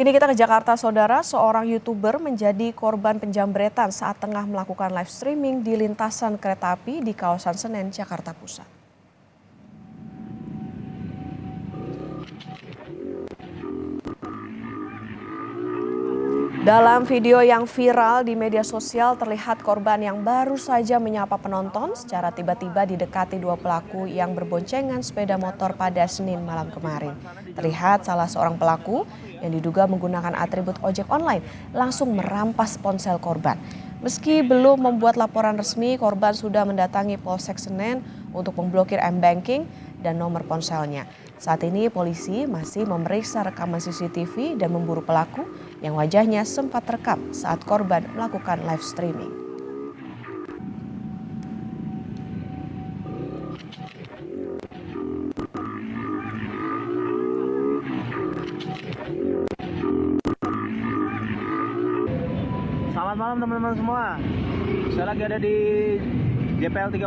Kini kita ke Jakarta, saudara. Seorang YouTuber menjadi korban penjambretan saat tengah melakukan live streaming di lintasan kereta api di kawasan Senen, Jakarta Pusat. Dalam video yang viral di media sosial terlihat korban yang baru saja menyapa penonton secara tiba-tiba didekati dua pelaku yang berboncengan sepeda motor pada Senin malam kemarin. Terlihat salah seorang pelaku yang diduga menggunakan atribut ojek online langsung merampas ponsel korban. Meski belum membuat laporan resmi, korban sudah mendatangi Polsek Senen untuk memblokir M-Banking dan nomor ponselnya. Saat ini polisi masih memeriksa rekaman CCTV dan memburu pelaku yang wajahnya sempat terekam saat korban melakukan live streaming. Selamat malam teman-teman semua. Saya lagi ada di JPL 3